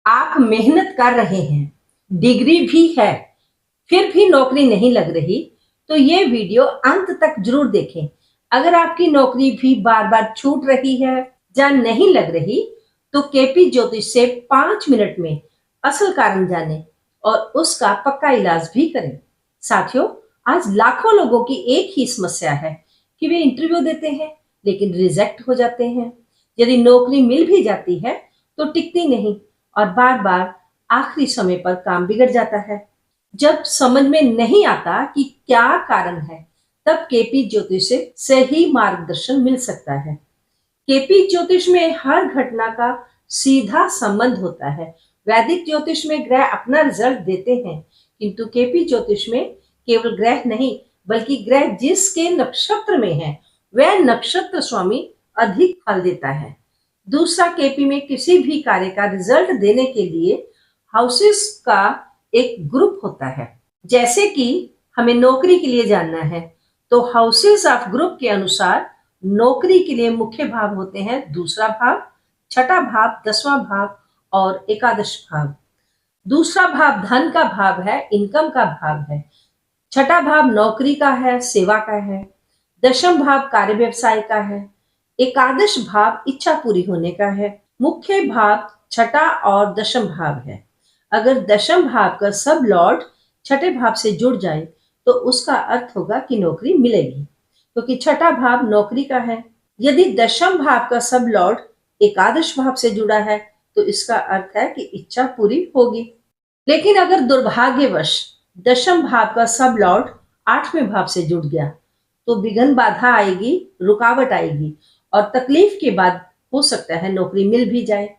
आप मेहनत कर रहे हैं, डिग्री भी है, फिर भी नौकरी नहीं लग रही, तो ये वीडियो अंत तक जरूर देखें। अगर आपकी नौकरी भी बार-बार छूट रही है या नहीं लग रही, तो केपी ज्योतिष से 5 मिनट में असल कारण जानें और उसका पक्का इलाज भी करें। साथियों, आज लाखों लोगों की एक ही समस्या है कि वे इंटरव्यू देते हैं, लेकिन रिजेक्ट हो जाते हैं। यदि नौकरी मिल भी जाती है, तो टिकती नहीं और बार-बार आखिरी समय पर काम बिगड़ जाता है। जब समझ में नहीं आता कि क्या कारण है, तब केपी ज्योतिष से सही मार्गदर्शन मिल सकता है। केपी ज्योतिष में हर घटना का सीधा संबंध होता है। वैदिक ज्योतिष में ग्रह अपना रिजल्ट देते हैं, किंतु केपी ज्योतिष में केवल ग्रह नहीं, बल्कि ग्रह जिसके नक्षत्र में है, वह नक्षत्र स्वामी अधिक फल देता है। दूसरा, केपी में किसी भी कार्य का रिजल्ट देने के लिए हाउसेस का एक ग्रुप होता है। जैसे कि हमें नौकरी के लिए जानना है, तो हाउसेस ऑफ ग्रुप के अनुसार नौकरी के लिए मुख्य भाव होते हैं दूसरा भाव, छठा भाव, 10वां भाव और एकादश भाव। दूसरा भाव धन का भाव है, इनकम का भाव है। छठा भाव नौकरी का है, सेवा का है। 10वां भाव कार्य व्यवसाय का है। एकादश भाव इच्छा पूरी होने का है। मुख्य भाव छठा और 10वां भाव है। अगर 10वां भाव का सब लॉर्ड छठे भाव से जुड़ जाए, तो उसका अर्थ होगा कि नौकरी मिलेगी, क्योंकि छठा भाव नौकरी का है। यदि 10वां भाव का सब लॉर्ड एकादश भाव से जुड़ा है, तो इसका अर्थ है कि इच्छा पूरी होगी। लेकिन अगर दुर्भाग्यवश 10वां भाव का सब लॉर्ड 8वें भाव से जुड़ गया, तो विघ्न बाधा आएगी, रुकावट आएगी और तकलीफ के बाद हो सकता है नौकरी मिल भी जाए।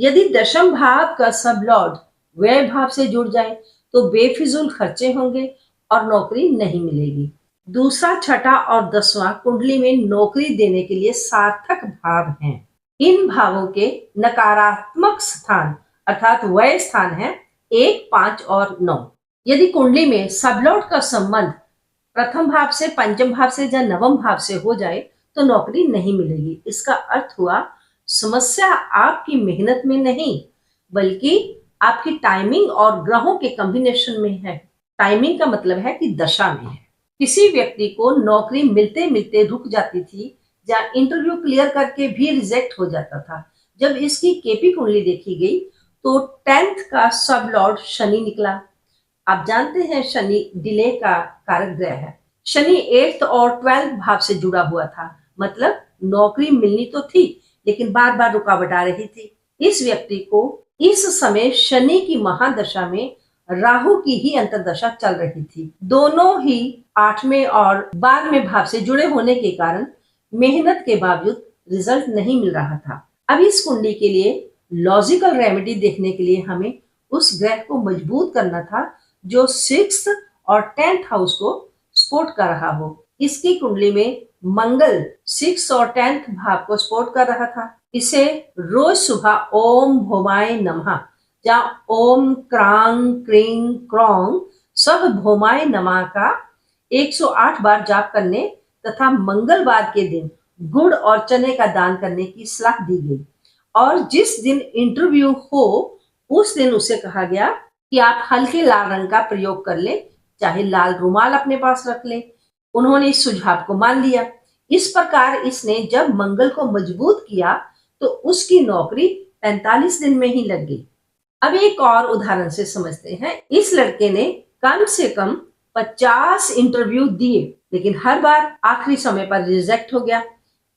यदि 10वां भाव का सब लॉर्ड व्यय भाव से जुड़ जाए, तो बेफिजूल खर्चे होंगे और नौकरी नहीं मिलेगी। दूसरा, छठा और 10वां कुंडली में नौकरी देने के लिए सार्थक भाव हैं। इन भावों के नकारात्मक स्थान अर्थात व्यय स्थान है 1, 5 और 9। यदि कुंडली में सब लॉर्ड का संबंध प्रथम भाव से, पंचम भाव से या नवम भाव से हो जाए, तो नौकरी नहीं मिलेगी। इसका अर्थ हुआ समस्या आपकी मेहनत में नहीं, बल्कि आपकी टाइमिंग और ग्रहों के कॉम्बिनेशन में है। टाइमिंग का मतलब है कि दशा में है। किसी व्यक्ति को नौकरी मिलते मिलते रुक जाती थी या इंटरव्यू क्लियर करके भी रिजेक्ट हो जाता था। जब इसकी केपी कुंडली देखी गई, तो 10th का सब लॉर्ड शनि निकला। आप जानते हैं शनि डिले का कारक ग्रह है। शनि 8th और 12th भाव से जुड़ा हुआ था, मतलब नौकरी मिलनी तो थी, लेकिन बार बार रुकावट आ रही थी। इस व्यक्ति को इस समय शनि की महादशा में राहु की ही अंतर्दशा चल रही थी। दोनों ही 8वें और 12वें भाव से जुड़े होने के कारण मेहनत के बावजूद रिजल्ट नहीं मिल रहा था। अब इस कुंडली के लिए लॉजिकल रेमेडी देखने के लिए हमें उस ग्रह को मजबूत करना था जो 6th और 10th हाउस को सपोर्ट कर रहा हो। इसकी कुंडली में मंगल 6th और 10th भाव को सपोर्ट कर रहा था। इसे रोज सुबह ओम भौमाय नमः या ओम क्रांग क्रीं क्रौंग सब भौमाय नमः का 108 बार जाप करने तथा मंगलवार के दिन गुड़ और चने का दान करने की सलाह दी गई। और जिस दिन इंटरव्यू हो, उस दिन उसे कहा गया कि आप हल्के लाल रंग का प्रयोग कर ले, चाहे लाल रुमाल अपने पास रख ले। उन्होंने इस सुझाव को मान लिया। इस प्रकार इसने जब मंगल को मजबूत किया, तो उसकी नौकरी 45 दिन में ही लग गई। अब एक और उदाहरण से समझते हैं। इस लड़के ने कम से कम 50 इंटरव्यू दिए, लेकिन हर बार आखिरी समय पर रिजेक्ट हो गया।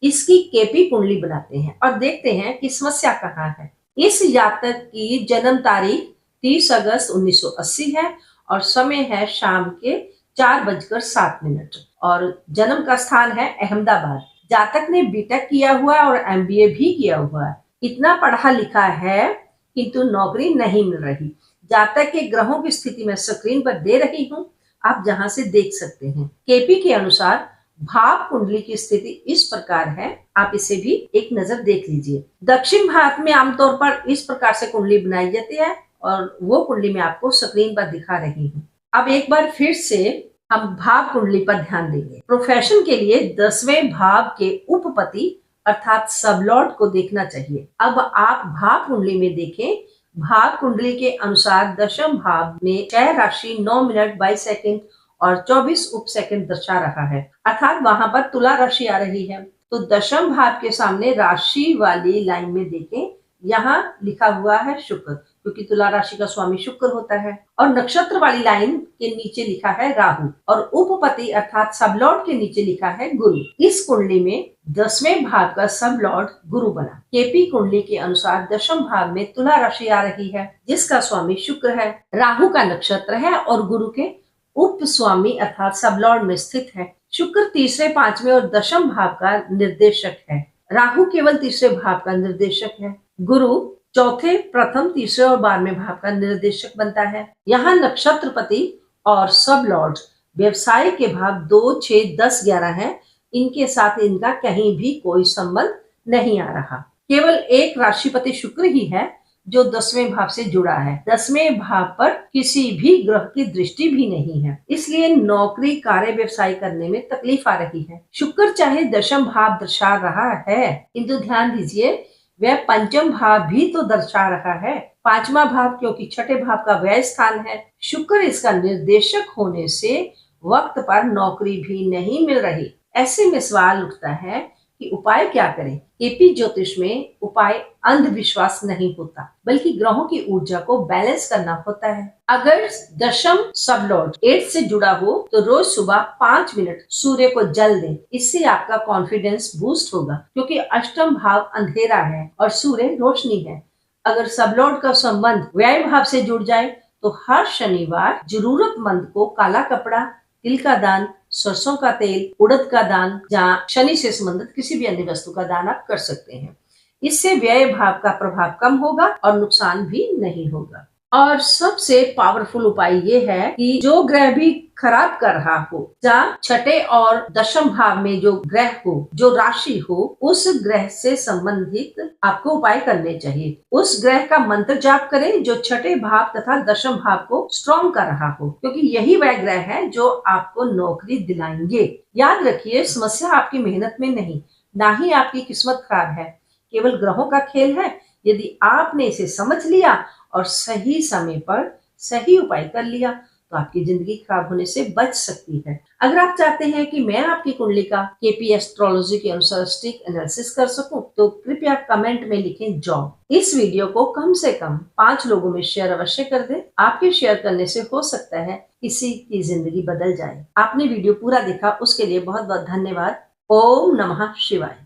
इसकी केपी कुंडली बनाते हैं और देखते हैं कि समस्या कहाँ है। इस जातक की जन्म तारीख 30 अगस्त 1980 है और समय है शाम के 4:07 और जन्म का स्थान है अहमदाबाद। जातक ने बीटेक किया हुआ है और एमबीए भी किया हुआ है। इतना पढ़ा लिखा है, किंतु नौकरी नहीं मिल रही। जातक के ग्रहों की स्थिति मैं स्क्रीन पर दे रही हूँ, आप जहां से देख सकते हैं। केपी के अनुसार भाव कुंडली की स्थिति इस प्रकार है, आप इसे भी एक नजर देख लीजिए। दक्षिण भारत में आमतौर पर इस प्रकार से कुंडली बनाई जाती है और वो कुंडली मैं आपको स्क्रीन पर दिखा रही हूँ। अब एक बार फिर से हम भाव कुंडली पर ध्यान देंगे। प्रोफेशन के लिए 10वें भाव के उपपति अर्थात सब लॉर्ड को देखना चाहिए। अब आप भाव कुंडली में देखें भाव कुंडली के अनुसार दशम भाव में क्षय राशि 9 मिनट 22 सेकंड और 24 उप सेकंड दर्शा रहा है, अर्थात वहां पर तुला राशि आ रही है। तो दशम भाव के सामने राशि वाली लाइन में देखें, यहाँ लिखा हुआ है शुक्र, क्योंकि तुला राशि का स्वामी शुक्र होता है। और नक्षत्र वाली लाइन के नीचे लिखा है राहु और उपपति अर्थात सबलॉर्ड के नीचे लिखा है गुरु। इस कुंडली में 10वें भाव का सबलॉर्ड गुरु बना। केपी कुंडली के अनुसार दशम भाव में तुला राशि आ रही है, जिसका स्वामी शुक्र है, राहु का नक्षत्र है और गुरु के उप स्वामी अर्थात सबलॉर्ड में स्थित है। शुक्र तीसरे, पांचवें और दशम भाव का निर्देशक है। राहु केवल तीसरे भाव का निर्देशक है। गुरु चौथे, प्रथम, तीसरे और 12वें भाव का निर्देशक बनता है। यहाँ नक्षत्रपति और सब लॉर्ड व्यवसाय के भाव 2, 6, 10, 11 है। इनके साथ इनका कहीं भी कोई संबंध नहीं आ रहा। केवल एक राशिपति शुक्र ही है जो 10वें भाव से जुड़ा है। 10वें भाव पर किसी भी ग्रह की दृष्टि भी नहीं है, इसलिए नौकरी, कार्य, व्यवसाय करने में तकलीफ आ रही है। शुक्र चाहे दशम भाव दर्शा रहा है, किंतु ध्यान दीजिए वह पंचम भाव भी तो दर्शा रहा है। पांचवा भाव क्योंकि छठे भाव का व्यय स्थान है। शुक्र इसका निर्देशक होने से वक्त पर नौकरी भी नहीं मिल रही। ऐसे में सवाल उठता है कि उपाय क्या करें। केपी ज्योतिष में उपाय अंधविश्वास नहीं होता, बल्कि ग्रहों की ऊर्जा को बैलेंस करना होता है। अगर दशम सबलॉर्ड 8 से जुड़ा हो तो रोज सुबह 5 मिनट सूर्य को जल दें। इससे आपका कॉन्फिडेंस बूस्ट होगा, क्योंकि अष्टम भाव अंधेरा है और सूर्य रोशनी है। अगर सबलॉर्ड का संबंध व्यय भाव से जुड़ जाए तो हर शनिवार जरूरतमंद को काला कपड़ा, तिल का दान, सरसों का तेल, उड़द का दान, जहाँ शनि से संबंधित किसी भी अन्य वस्तु का दान आप कर सकते हैं। इससे व्यय भाव का प्रभाव कम होगा और नुकसान भी नहीं होगा। और सबसे पावरफुल उपाय ये है कि जो ग्रह भी खराब कर रहा हो, जहाँ छठे और दशम भाव में जो ग्रह हो, जो राशि हो, उस ग्रह से संबंधित आपको उपाय करने चाहिए। उस ग्रह का मंत्र जाप करें जो छठे भाव तथा दशम भाव को स्ट्रॉन्ग कर रहा हो, क्योंकि यही वह ग्रह है जो आपको नौकरी दिलाएंगे। याद रखिए, समस्या आपकी मेहनत में नहीं, ना ही आपकी किस्मत खराब है, केवल ग्रहों का खेल है। यदि आपने इसे समझ लिया और सही समय पर सही उपाय कर लिया तो आपकी जिंदगी खराब होने से बच सकती है। अगर आप चाहते हैं कि मैं आपकी कुंडली का केपी एस्ट्रोलॉजी के अनुसार स्टिक एनालिसिस कर सकूं, तो कृपया कमेंट में लिखें जॉब। इस वीडियो को कम से कम 5 लोगों में शेयर अवश्य कर दें। आपके शेयर करने से हो सकता है किसी की जिंदगी बदल जाए। आपने वीडियो पूरा देखा उसके लिए बहुत बहुत धन्यवाद। ओम नमः शिवाय।